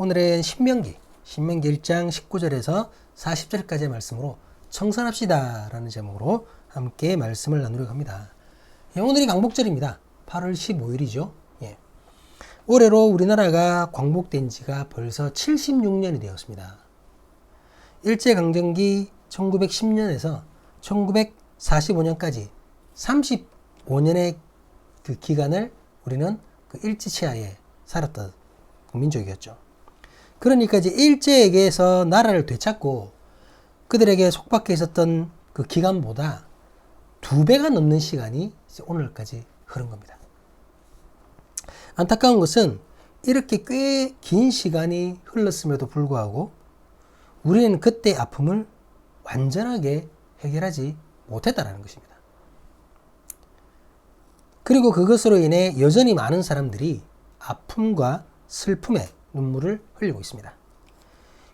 오늘은 신명기 1장 19절에서 40절까지의 말씀으로 청산합시다 라는 제목으로 함께 말씀을 나누려고 합니다. 오늘이 광복절입니다. 8월 15일이죠. 올해로 우리나라가 광복된 지가 벌써 76년이 되었습니다. 일제강점기 1910년에서 1945년까지 35년의 그 기간을 우리는 그 일제치하에 살았던 민족이었죠. 그러니까 이제 일제에게서 나라를 되찾고 그들에게 속박해 있었던 그 기간보다 2배가 넘는 시간이 이제 오늘까지 흐른 겁니다. 안타까운 것은 이렇게 꽤 긴 시간이 흘렀음에도 불구하고 우리는 그때의 아픔을 완전하게 해결하지 못했다는 것입니다. 그리고 그것으로 인해 여전히 많은 사람들이 아픔과 슬픔에 눈물을 흘리고 있습니다.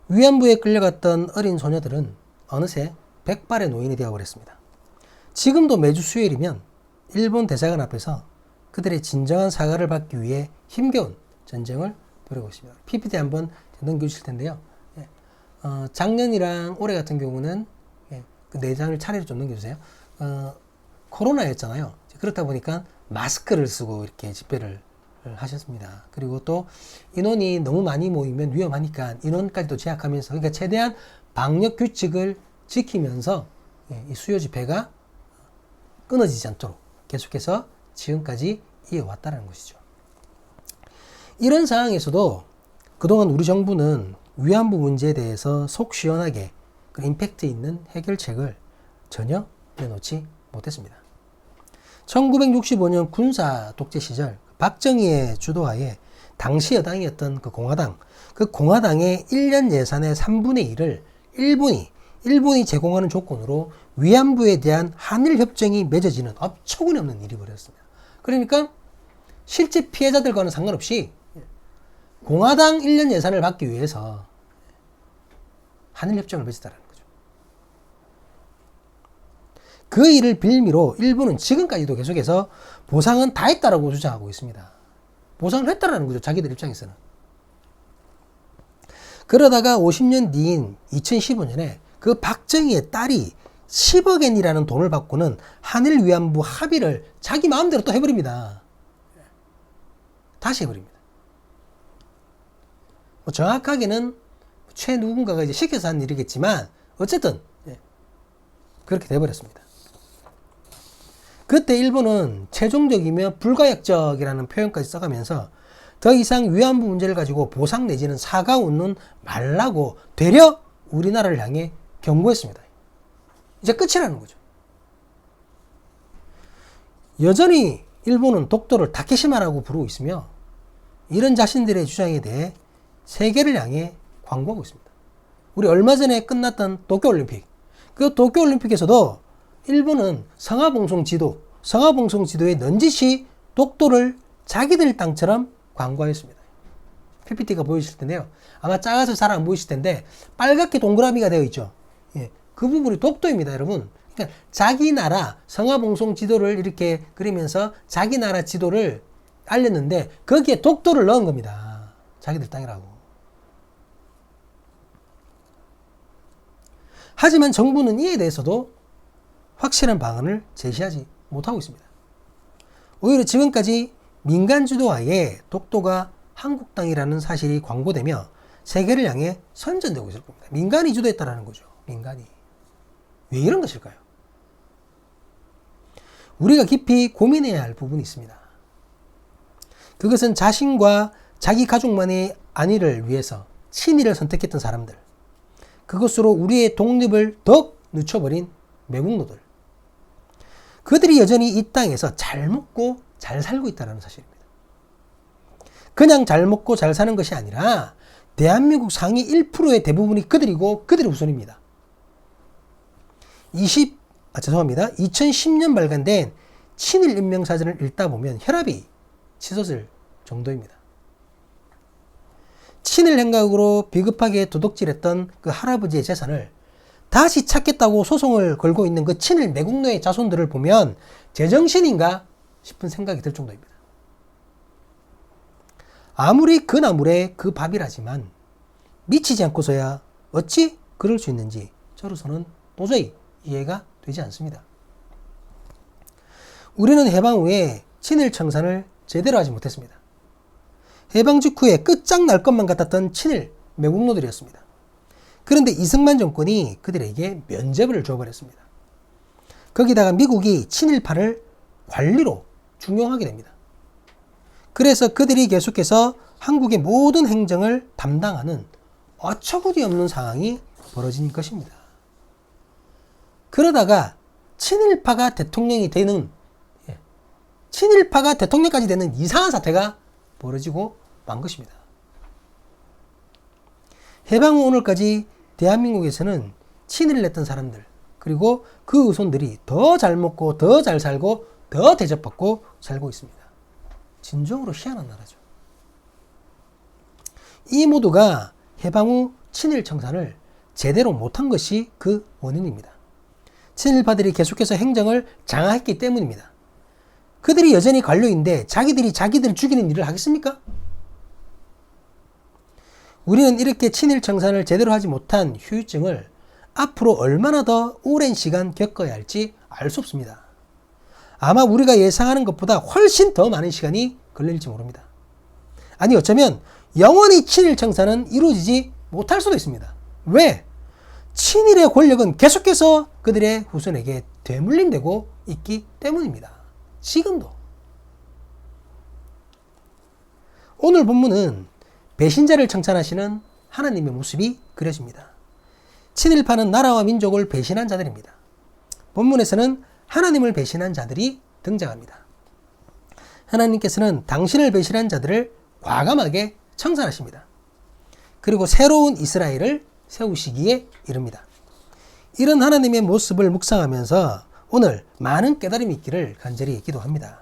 위안부에 끌려갔던 어린 소녀들은 어느새 백발의 노인이 되어버렸습니다. 지금도 매주 수요일이면 일본 대사관 앞에서 그들의 진정한 사과를 받기 위해 힘겨운 전쟁을 벌이고 있습니다. PPT 한번 넘겨주실 텐데요. 작년이랑 올해 같은 경우는 그 4장을 차례로 좀 넘겨주세요. 코로나였잖아요. 그렇다 보니까 마스크를 쓰고 이렇게 집회를 하셨습니다. 그리고 또 인원이 너무 많이 모이면 위험하니까 인원까지도 제약하면서 그러니까 최대한 방역 규칙을 지키면서 이 수요 집회가 끊어지지 않도록 계속해서 지금까지 이어왔다는 것이죠. 이런 상황에서도 그동안 우리 정부는 위안부 문제에 대해서 속 시원하게 그 임팩트 있는 해결책을 전혀 내놓지 못했습니다. 1965년 군사 독재 시절 박정희의 주도하에 당시 여당이었던 그 공화당의 1년 예산의 3분의 1을 일본이 제공하는 조건으로 위안부에 대한 한일 협정이 맺어지는 어처구니 없는 일이 벌어졌습니다. 그러니까 실제 피해자들과는 상관없이 공화당 1년 예산을 받기 위해서 한일 협정을 맺었다는 거죠. 그 일을 빌미로 일본은 지금까지도 계속해서 보상은 다 했다라고 주장하고 있습니다. 보상을 했다라는 거죠. 자기들 입장에서는. 그러다가 50년 뒤인 2015년에 그 박정희의 딸이 10억 엔이라는 돈을 받고는 한일 위안부 합의를 자기 마음대로 또 해버립니다. 다시 해버립니다. 정확하게는 최 누군가가 이제 시켜서 한 일이겠지만 어쨌든 그렇게 돼버렸습니다. 그때 일본은 최종적이며 불가역적이라는 표현까지 써가면서 더 이상 위안부 문제를 가지고 보상 내지는 사과 웃는 말라고 되려 우리나라를 향해 경고했습니다. 이제 끝이라는 거죠. 여전히 일본은 독도를 다케시마라고 부르고 있으며 이런 자신들의 주장에 대해 세계를 향해 광고하고 있습니다. 우리 얼마 전에 끝났던 도쿄올림픽, 그 도쿄올림픽에서도 일본은 성화봉송 지도에 넌지시 독도를 자기들 땅처럼 광고하였습니다. PPT가 보이실 텐데요. 아마 작아서 잘 안 보이실 텐데 빨갛게 동그라미가 되어 있죠. 그 부분이 독도입니다, 여러분. 그러니까 자기 나라 성화봉송 지도를 이렇게 그리면서 자기 나라 지도를 알렸는데 거기에 독도를 넣은 겁니다. 자기들 땅이라고. 하지만 정부는 이에 대해서도 확실한 방안을 제시하지 못하고 있습니다. 오히려 지금까지 민간 주도하에 독도가 한국 땅이라는 사실이 광고되며 세계를 향해 선전되고 있을 겁니다. 민간이 주도했다라는 거죠. 민간이. 왜 이런 것일까요? 우리가 깊이 고민해야 할 부분이 있습니다. 그것은 자신과 자기 가족만의 안위를 위해서 친일을 선택했던 사람들, 그것으로 우리의 독립을 더욱 늦춰버린 매국노들, 그들이 여전히 이 땅에서 잘 먹고 잘 살고 있다는 사실입니다. 그냥 잘 먹고 잘 사는 것이 아니라 대한민국 상위 1%의 대부분이 그들이고 그들이 우선입니다. 2010년 발간된 친일 인명사전을 읽다 보면 혈압이 치솟을 정도입니다. 친일 행각으로 비겁하게 도둑질했던 그 할아버지의 재산을 다시 찾겠다고 소송을 걸고 있는 그 친일 매국노의 자손들을 보면 제정신인가 싶은 생각이 들 정도입니다. 아무리 그 나물에 그 밥이라지만 미치지 않고서야 어찌 그럴 수 있는지 저로서는 도저히 이해가 되지 않습니다. 우리는 해방 후에 친일 청산을 제대로 하지 못했습니다. 해방 직후에 끝장날 것만 같았던 친일 매국노들이었습니다. 그런데 이승만 정권이 그들에게 면죄부를 줘버렸습니다. 거기다가 미국이 친일파를 관리로 중용하게 됩니다. 그래서 그들이 계속해서 한국의 모든 행정을 담당하는 어처구니 없는 상황이 벌어진 것입니다. 그러다가 친일파가 대통령까지 되는 이상한 사태가 벌어지고 만 것입니다. 해방 후 오늘까지 대한민국에서는 친일을 했던 사람들, 그리고 그 후손들이 더 잘 먹고 더 잘 살고 더 대접받고 살고 있습니다. 진정으로 희한한 나라죠. 이 모두가 해방 후 친일 청산을 제대로 못한 것이 그 원인입니다. 친일파들이 계속해서 행정을 장악했기 때문입니다. 그들이 여전히 관료인데 자기들이 자기들을 죽이는 일을 하겠습니까? 우리는 이렇게 친일 청산을 제대로 하지 못한 후유증을 앞으로 얼마나 더 오랜 시간 겪어야 할지 알 수 없습니다. 아마 우리가 예상하는 것보다 훨씬 더 많은 시간이 걸릴지 모릅니다. 아니 어쩌면 영원히 친일 청산은 이루어지지 못할 수도 있습니다. 왜? 친일의 권력은 계속해서 그들의 후손에게 되물림되고 있기 때문입니다. 지금도. 오늘 본문은 배신자를 청산하시는 하나님의 모습이 그려집니다. 친일파는 나라와 민족을 배신한 자들입니다. 본문에서는 하나님을 배신한 자들이 등장합니다. 하나님께서는 당신을 배신한 자들을 과감하게 청산하십니다. 그리고 새로운 이스라엘을 세우시기에 이릅니다. 이런 하나님의 모습을 묵상하면서 오늘 많은 깨달음이 있기를 간절히 기도합니다.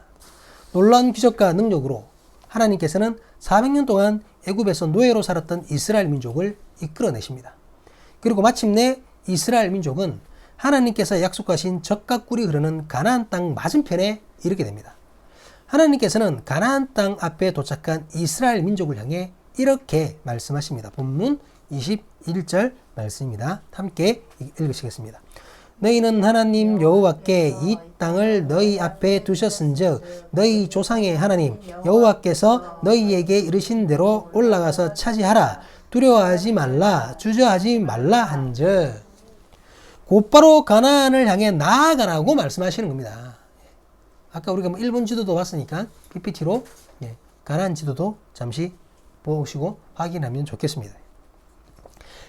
놀라운 기적과 능력으로 하나님께서는 400년 동안 애굽에서 노예로 살았던 이스라엘 민족을 이끌어내십니다. 그리고 마침내 이스라엘 민족은 하나님께서 약속하신 젖과 꿀이 흐르는 가나안 땅 맞은편에 이르게 됩니다. 하나님께서는 가나안 땅 앞에 도착한 이스라엘 민족을 향해 이렇게 말씀하십니다. 본문 21절 말씀입니다. 함께 읽으시겠습니다. 너희는 하나님 여호와께 이 땅을 너희 앞에 두셨은즉 너희 조상의 하나님 여호와께서 너희에게 이르신 대로 올라가서 차지하라. 두려워하지 말라. 주저하지 말라 한즉 곧바로 가나안을 향해 나아가라고 말씀하시는 겁니다. 아까 우리가 일본 지도도 봤으니까 PPT로 가나안 지도도 잠시 보시고 확인하면 좋겠습니다.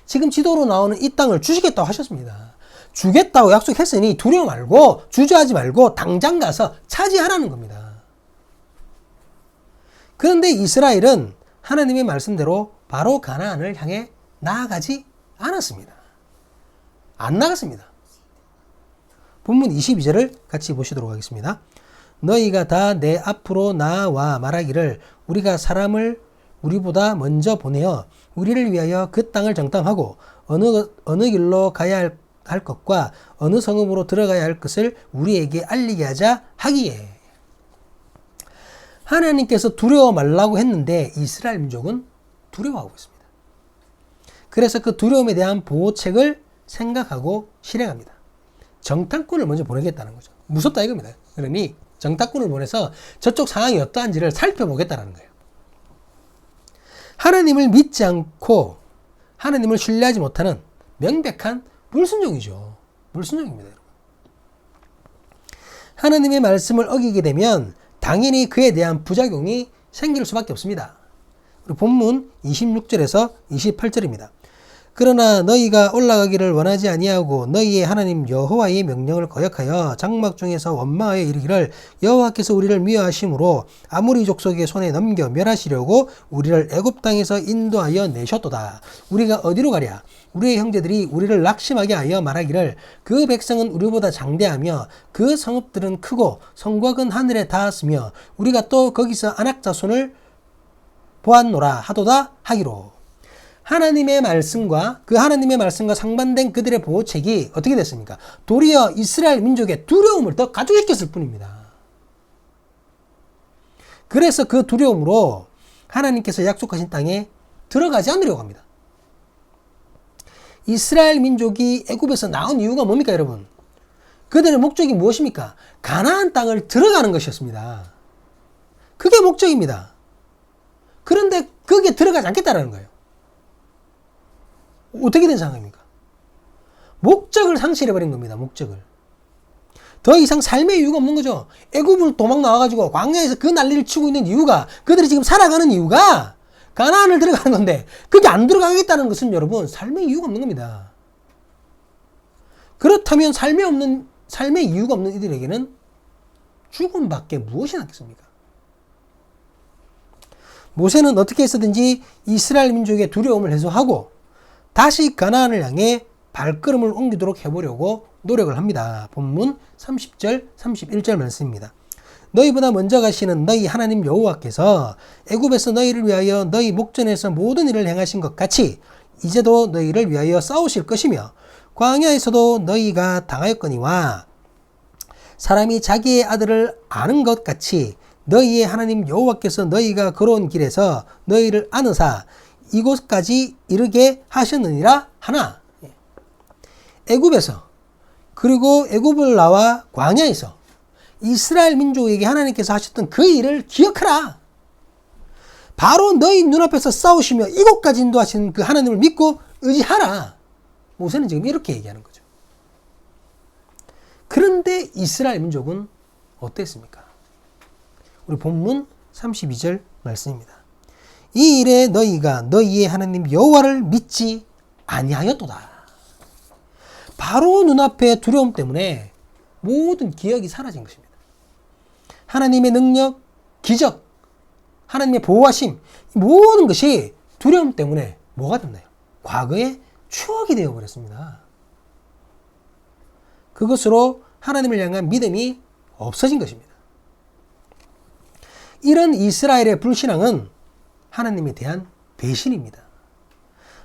지금 지도로 나오는 이 땅을 주시겠다고 하셨습니다. 주겠다고 약속했으니 두려워 말고 주저하지 말고 당장 가서 차지하라는 겁니다. 그런데 이스라엘은 하나님의 말씀대로 바로 가나안을 향해 나아가지 않았습니다. 안 나갔습니다. 본문 22절을 같이 보시도록 하겠습니다. 너희가 다 내 앞으로 나와 말하기를 우리가 사람을 우리보다 먼저 보내어 우리를 위하여 그 땅을 정탐하고 어느 길로 가야 할 것과 어느 성읍으로 들어가야 할 것을 우리에게 알리게 하자 하기에. 하나님께서 두려워 말라고 했는데 이스라엘 민족은 두려워하고 있습니다. 그래서 그 두려움에 대한 보호책을 생각하고 실행합니다. 정탐꾼을 먼저 보내겠다는 거죠. 무섭다 이겁니다. 그러니 정탐꾼을 보내서 저쪽 상황이 어떠한지를 살펴보겠다는 거예요. 하나님을 믿지 않고 하나님을 신뢰하지 못하는 명백한 불순종이죠. 불순종입니다. 여러분. 하나님의 말씀을 어기게 되면 당연히 그에 대한 부작용이 생길 수밖에 없습니다. 그리고 본문 26절에서 28절입니다. 그러나 너희가 올라가기를 원하지 아니하고 너희의 하나님 여호와의 명령을 거역하여 장막 중에서 원망하여 이르기를 여호와께서 우리를 미워하심으로 아모리 족속의 손에 넘겨 멸하시려고 우리를 애굽 땅에서 인도하여 내셨도다. 우리가 어디로 가랴? 우리의 형제들이 우리를 낙심하게 하여 말하기를 그 백성은 우리보다 장대하며 그 성읍들은 크고 성곽은 하늘에 닿았으며 우리가 또 거기서 아낙 자손을 보았노라 하도다 하기로. 하나님의 말씀과 그 하나님의 말씀과 상반된 그들의 보호책이 어떻게 됐습니까? 도리어 이스라엘 민족의 두려움을 더 가중시켰을 뿐입니다. 그래서 그 두려움으로 하나님께서 약속하신 땅에 들어가지 않으려고 합니다. 이스라엘 민족이 애굽에서 나온 이유가 뭡니까, 여러분? 그들의 목적이 무엇입니까? 가나안 땅을 들어가는 것이었습니다. 그게 목적입니다. 그런데 거기에 들어가지 않겠다라는 거예요. 어떻게 된 상황입니까? 목적을 상실해버린 겁니다. 목적을. 더 이상 삶의 이유가 없는 거죠. 애굽을 도망 나와가지고 광야에서 그 난리를 치고 있는 이유가, 그들이 지금 살아가는 이유가 가나안을 들어가는 건데, 그게 안 들어가겠다는 것은 여러분 삶의 이유가 없는 겁니다. 그렇다면 삶의 이유가 없는 이들에게는 죽음밖에 무엇이 남겠습니까? 모세는 어떻게 해서든지 이스라엘 민족의 두려움을 해소하고 다시 가나안을 향해 발걸음을 옮기도록 해보려고 노력을 합니다. 본문 30절, 31절 말씀입니다. 너희보다 먼저 가시는 너희 하나님 여호와께서 애굽에서 너희를 위하여 너희 목전에서 모든 일을 행하신 것 같이 이제도 너희를 위하여 싸우실 것이며 광야에서도 너희가 당하였거니와 사람이 자기의 아들을 아는 것 같이 너희의 하나님 여호와께서 너희가 걸어온 길에서 너희를 안으사 이곳까지 이르게 하셨느니라 하나. 애굽에서, 그리고 애굽을 나와 광야에서 이스라엘 민족에게 하나님께서 하셨던 그 일을 기억하라. 바로 너희 눈앞에서 싸우시며 이곳까지 인도하신 그 하나님을 믿고 의지하라. 모세는 지금 이렇게 얘기하는 거죠. 그런데 이스라엘 민족은 어땠습니까? 우리 본문 32절 말씀입니다. 이 일에 너희가 너희의 하나님 여호와를 믿지 아니하였도다. 바로 눈앞의 두려움 때문에 모든 기억이 사라진 것입니다. 하나님의 능력, 기적, 하나님의 보호하심, 모든 것이 두려움 때문에 뭐가 됐나요? 과거의 추억이 되어버렸습니다. 그것으로 하나님을 향한 믿음이 없어진 것입니다. 이런 이스라엘의 불신앙은 하나님에 대한 배신입니다.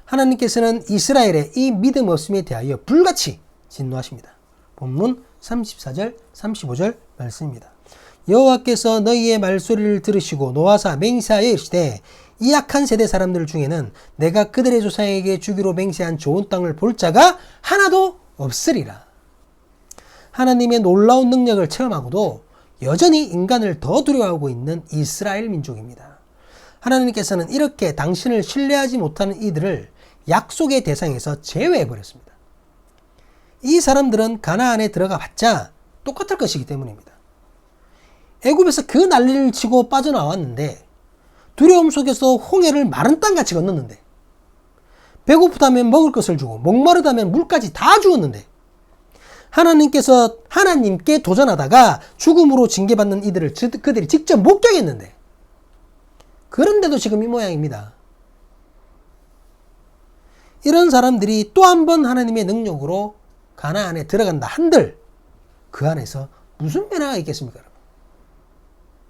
하나님께서는 이스라엘의 이 믿음 없음에 대하여 불같이 진노하십니다. 본문 34절, 35절 말씀입니다. 여호와께서 너희의 말소리를 들으시고 노하사 맹세하여 이르시되 이 악한 세대 사람들 중에는 내가 그들의 조상에게 주기로 맹세한 좋은 땅을 볼 자가 하나도 없으리라. 하나님의 놀라운 능력을 체험하고도 여전히 인간을 더 두려워하고 있는 이스라엘 민족입니다. 하나님께서는 이렇게 당신을 신뢰하지 못하는 이들을 약속의 대상에서 제외해버렸습니다. 이 사람들은 가나안에 들어가 봤자 똑같을 것이기 때문입니다. 애굽에서 그 난리를 치고 빠져나왔는데 두려움 속에서 홍해를 마른 땅같이 건넜는데 배고프다면 먹을 것을 주고 목마르다면 물까지 다 주었는데 하나님께 도전하다가 죽음으로 징계받는 이들을 그들이 직접 목격했는데 그런데도 지금 이 모양입니다. 이런 사람들이 또 한 번 하나님의 능력으로 가나안에 들어간다 한들 그 안에서 무슨 변화가 있겠습니까? 여러분?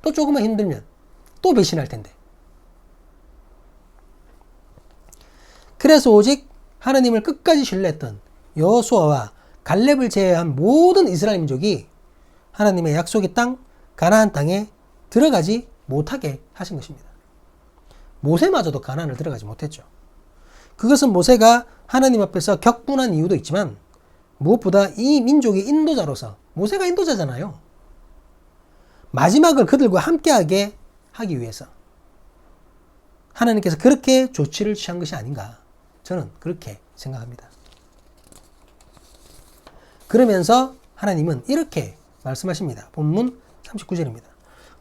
또 조금만 힘들면 또 배신할 텐데. 그래서 오직 하나님을 끝까지 신뢰했던 여호수아와 갈렙을 제외한 모든 이스라엘 민족이 하나님의 약속의 땅 가나안 땅에 들어가지 못하게 하신 것입니다. 모세마저도 가나안을 들어가지 못했죠. 그것은 모세가 하나님 앞에서 격분한 이유도 있지만 무엇보다 이 민족의 인도자로서 모세가 인도자잖아요. 마지막을 그들과 함께하게 하기 위해서 하나님께서 그렇게 조치를 취한 것이 아닌가 저는 그렇게 생각합니다. 그러면서 하나님은 이렇게 말씀하십니다. 본문 39절입니다.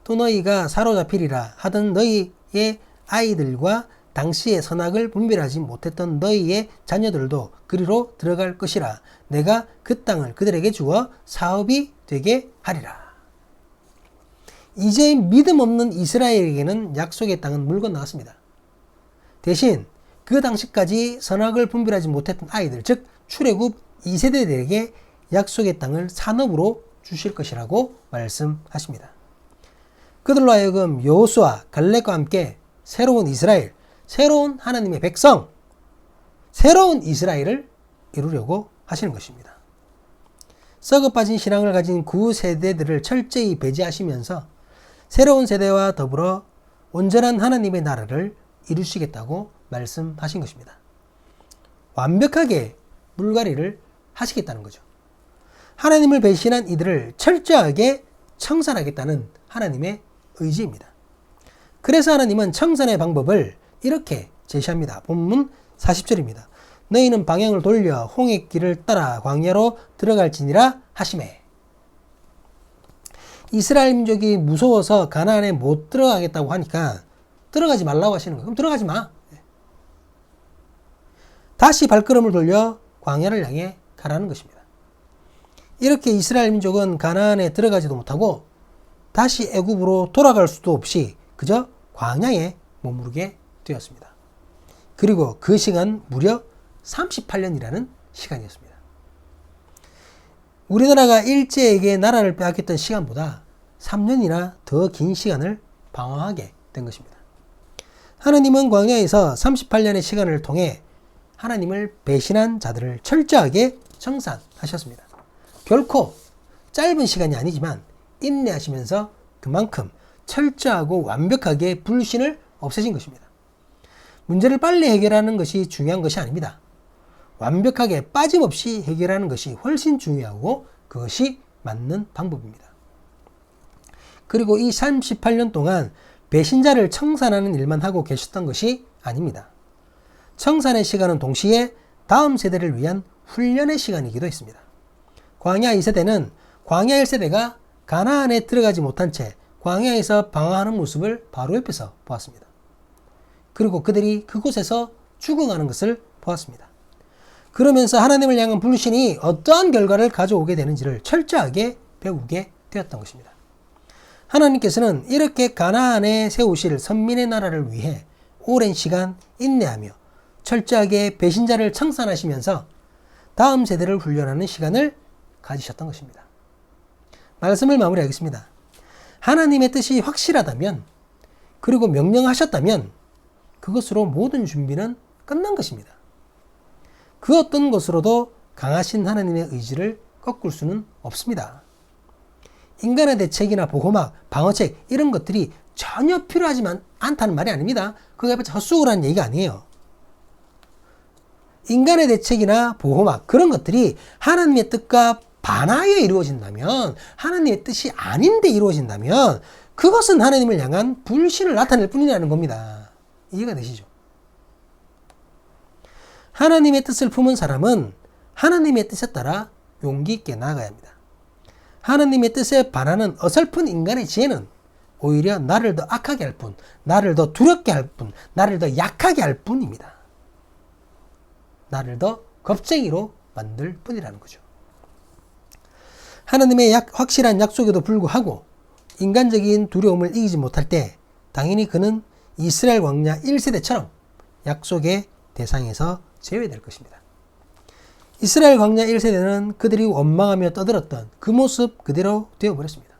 또 너희가 사로잡히리라 하던 너희의 아이들과 당시의 선악을 분별하지 못했던 너희의 자녀들도 그리로 들어갈 것이라. 내가 그 땅을 그들에게 주어 사업이 되게 하리라. 이제 믿음 없는 이스라엘에게는 약속의 땅은 물 건너갔습니다. 대신 그 당시까지 선악을 분별하지 못했던 아이들, 즉 출애굽 2세대들에게 약속의 땅을 산업으로 주실 것이라고 말씀하십니다. 그들로 하여금 여호수아, 갈렙과 함께 새로운 이스라엘, 새로운 하나님의 백성, 새로운 이스라엘을 이루려고 하시는 것입니다. 썩어 빠진 신앙을 가진 구 세대들을 철저히 배제하시면서 새로운 세대와 더불어 온전한 하나님의 나라를 이루시겠다고 말씀하신 것입니다. 완벽하게 물갈이를 하시겠다는 거죠. 하나님을 배신한 이들을 철저하게 청산하겠다는 하나님의 의지입니다. 그래서 하나님은 청산의 방법을 이렇게 제시합니다. 본문 40절입니다. 너희는 방향을 돌려 홍해 길을 따라 광야로 들어갈지니라 하시매. 이스라엘 민족이 무서워서 가나안에 못 들어가겠다고 하니까 들어가지 말라고 하시는 거예요. 그럼 들어가지 마. 다시 발걸음을 돌려 광야를 향해 가라는 것입니다. 이렇게 이스라엘 민족은 가나안에 들어가지도 못하고 다시 애굽으로 돌아갈 수도 없이 그저 광야에 머무르게 되었습니다. 그리고 그 시간 무려 38년이라는 시간이었습니다. 우리나라가 일제에게 나라를 빼앗겼던 시간보다 3년이나 더 긴 시간을 방황하게 된 것입니다. 하나님은 광야에서 38년의 시간을 통해 하나님을 배신한 자들을 철저하게 청산하셨습니다. 결코 짧은 시간이 아니지만 인내하시면서 그만큼 철저하고 완벽하게 불신을 없애신 것입니다. 문제를 빨리 해결하는 것이 중요한 것이 아닙니다. 완벽하게 빠짐없이 해결하는 것이 훨씬 중요하고 그것이 맞는 방법입니다. 그리고 이 38년 동안 배신자를 청산하는 일만 하고 계셨던 것이 아닙니다. 청산의 시간은 동시에 다음 세대를 위한 훈련의 시간이기도 했습니다. 광야 2세대는 광야 1세대가 가나안에 들어가지 못한 채 광야에서 방황하는 모습을 바로 옆에서 보았습니다. 그리고 그들이 그곳에서 죽어가는 것을 보았습니다. 그러면서 하나님을 향한 불신이 어떠한 결과를 가져오게 되는지를 철저하게 배우게 되었던 것입니다. 하나님께서는 이렇게 가나안에 세우실 선민의 나라를 위해 오랜 시간 인내하며 철저하게 배신자를 청산하시면서 다음 세대를 훈련하는 시간을 가지셨던 것입니다. 말씀을 마무리하겠습니다. 하나님의 뜻이 확실하다면 그리고 명령하셨다면 그것으로 모든 준비는 끝난 것입니다. 그 어떤 것으로도 강하신 하나님의 의지를 꺾을 수는 없습니다. 인간의 대책이나 보호막, 방어책 이런 것들이 전혀 필요하지 않다는 말이 아닙니다. 그게 헛수고라는 얘기가 아니에요. 인간의 대책이나 보호막 그런 것들이 하나님의 뜻과 반하여 이루어진다면 하나님의 뜻이 아닌데 이루어진다면 그것은 하나님을 향한 불신을 나타낼 뿐이라는 겁니다. 이해가 되시죠? 하나님의 뜻을 품은 사람은 하나님의 뜻에 따라 용기 있게 나아가야 합니다. 하나님의 뜻에 반하는 어설픈 인간의 지혜는 오히려 나를 더 악하게 할 뿐, 나를 더 두렵게 할 뿐, 나를 더 약하게 할 뿐입니다. 나를 더 겁쟁이로 만들 뿐이라는 거죠. 하나님의 확실한 약속에도 불구하고 인간적인 두려움을 이기지 못할 때 당연히 그는 이스라엘 광야 1세대처럼 약속의 대상에서 제외될 것입니다. 이스라엘 광야 1세대는 그들이 원망하며 떠들었던 그 모습 그대로 되어버렸습니다.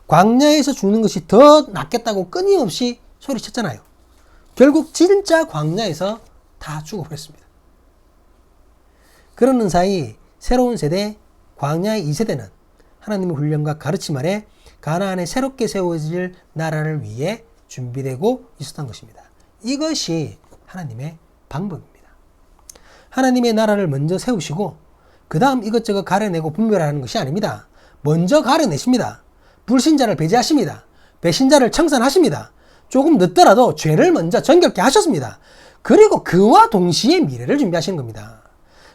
광야에서 죽는 것이 더 낫겠다고 끊임없이 소리쳤잖아요. 결국 진짜 광야에서 다 죽어버렸습니다. 그러는 사이 새로운 세대 광야의 2세대는 하나님의 훈련과 가르침 아래 가나안에 새롭게 세워질 나라를 위해 준비되고 있었던 것입니다. 이것이 하나님의 방법입니다. 하나님의 나라를 먼저 세우시고 그 다음 이것저것 가려내고 분별하는 것이 아닙니다. 먼저 가려내십니다. 불신자를 배제하십니다. 배신자를 청산하십니다. 조금 늦더라도 죄를 먼저 정결케 하셨습니다. 그리고 그와 동시에 미래를 준비하시는 겁니다.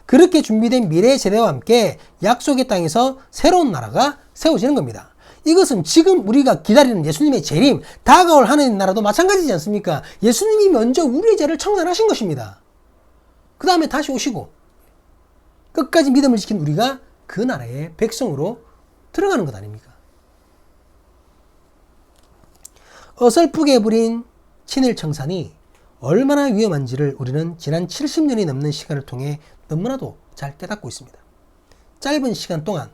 그렇게 준비된 미래의 세대와 함께 약속의 땅에서 새로운 나라가 세워지는 겁니다. 이것은 지금 우리가 기다리는 예수님의 재림, 다가올 하나님 나라도 마찬가지지 않습니까? 예수님이 먼저 우리의 죄를 청산하신 것입니다. 그 다음에 다시 오시고 끝까지 믿음을 지킨 우리가 그 나라의 백성으로 들어가는 것 아닙니까? 어설프게 부린 친일 청산이 얼마나 위험한지를 우리는 지난 70년이 넘는 시간을 통해 너무나도 잘 깨닫고 있습니다. 짧은 시간 동안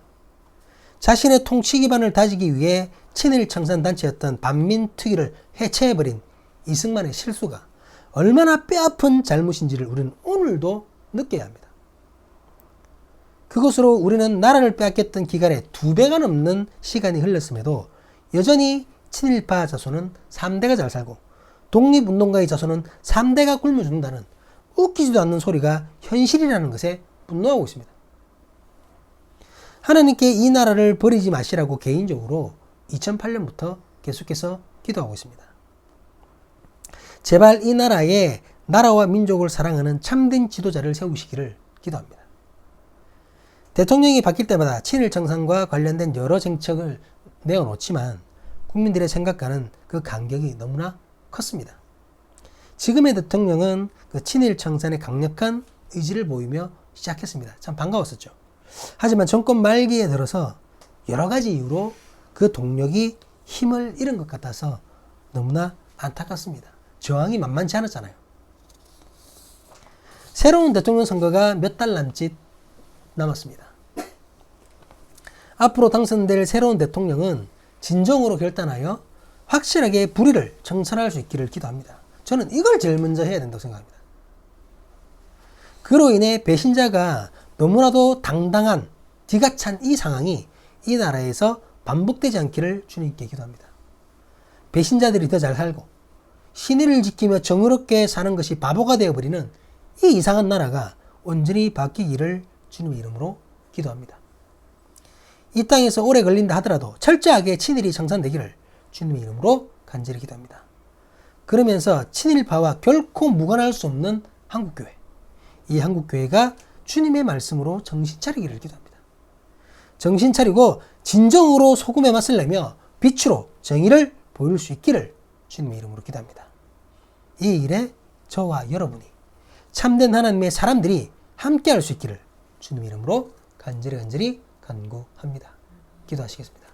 자신의 통치 기반을 다지기 위해 친일 청산 단체였던 반민특위를 해체해버린 이승만의 실수가 얼마나 뼈아픈 잘못인지를 우리는 오늘도 느껴야 합니다. 그것으로 우리는 나라를 빼앗겼던 기간에 2배가 넘는 시간이 흘렀음에도 여전히 친일파 자손은 3대가 잘 살고 독립운동가의 자손은 3대가 굶어 죽는다는 웃기지도 않는 소리가 현실이라는 것에 분노하고 있습니다. 하나님께 이 나라를 버리지 마시라고 개인적으로 2008년부터 계속해서 기도하고 있습니다. 제발 이 나라에 나라와 민족을 사랑하는 참된 지도자를 세우시기를 기도합니다. 대통령이 바뀔 때마다 친일 정상과 관련된 여러 정책을 내어놓지만 국민들의 생각과는 그 간격이 너무나 컸습니다. 지금의 대통령은 그 친일 청산의 강력한 의지를 보이며 시작했습니다. 참 반가웠었죠. 하지만 정권 말기에 들어서 여러 가지 이유로 그 동력이 힘을 잃은 것 같아서 너무나 안타깝습니다. 저항이 만만치 않았잖아요. 새로운 대통령 선거가 몇 달 남짓 남았습니다. 앞으로 당선될 새로운 대통령은 진정으로 결단하여 확실하게 불의를 청산할 수 있기를 기도합니다. 저는 이걸 제일 먼저 해야 된다고 생각합니다. 그로 인해 배신자가 너무나도 당당한 뒤가 찬 이 상황이 이 나라에서 반복되지 않기를 주님께 기도합니다. 배신자들이 더 잘 살고 신의를 지키며 정의롭게 사는 것이 바보가 되어버리는 이 이상한 나라가 온전히 바뀌기를 주님의 이름으로 기도합니다. 이 땅에서 오래 걸린다 하더라도 철저하게 친일이 청산되기를 주님의 이름으로 간절히 기도합니다. 그러면서 친일파와 결코 무관할 수 없는 한국교회, 이 한국교회가 주님의 말씀으로 정신 차리기를 기도합니다. 정신 차리고 진정으로 소금의 맛을 내며 빛으로 정의를 보일 수 있기를 주님의 이름으로 기도합니다. 이 일에 저와 여러분이 참된 하나님의 사람들이 함께 할 수 있기를 주님의 이름으로 간절히 간구합니다. 기도하시겠습니다.